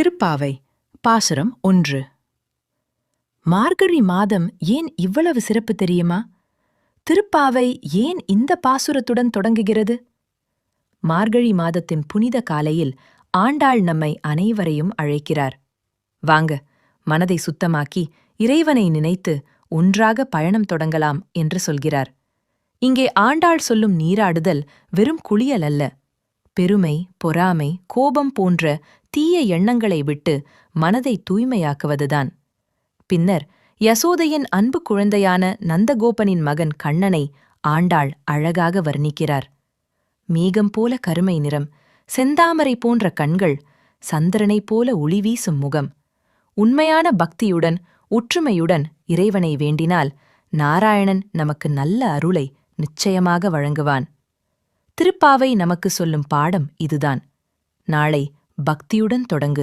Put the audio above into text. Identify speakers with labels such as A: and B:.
A: திருப்பாவை பாசுரம் 1. மார்கழி மாதம் ஏன் இவ்வளவு சிறப்பு தெரியுமா? திருப்பாவை ஏன் இந்த பாசுரத்துடன் தொடங்குகிறது? மார்கழி மாதத்தின் புனித காலையில் ஆண்டாள் நம்மை அனைவரையும் அழைக்கிறார். வாங்க, மனதை சுத்தமாக்கி இறைவனை நினைத்து ஒன்றாக பயணம் தொடங்கலாம் என்று சொல்கிறார். இங்கே ஆண்டாள் சொல்லும் நீராடுதல் வெறும் குளியல் அல்ல. பெருமை, பொறாமை, கோபம் போன்ற தீய எண்ணங்களை விட்டு மனதை தூய்மையாக்குவதுதான். பின்னர் யசோதையின் அன்பு குழந்தையான நந்தகோபனின் மகன் கண்ணனை ஆண்டாள் அழகாக வர்ணிக்கிறார். மேகம் போல கருமை நிறம், செந்தாமரை போன்ற கண்கள், சந்திரனைப் போல ஒளி வீசும் முகம். உண்மையான பக்தியுடன் ஒற்றுமையுடன் இறைவனை வேண்டினால் நாராயணன் நமக்கு நல்ல அருளை நிச்சயமாக வழங்குவான். திருப்பாவை நமக்கு சொல்லும் பாடம் இதுதான். நாளை பக்தியுடன் தொடங்கு.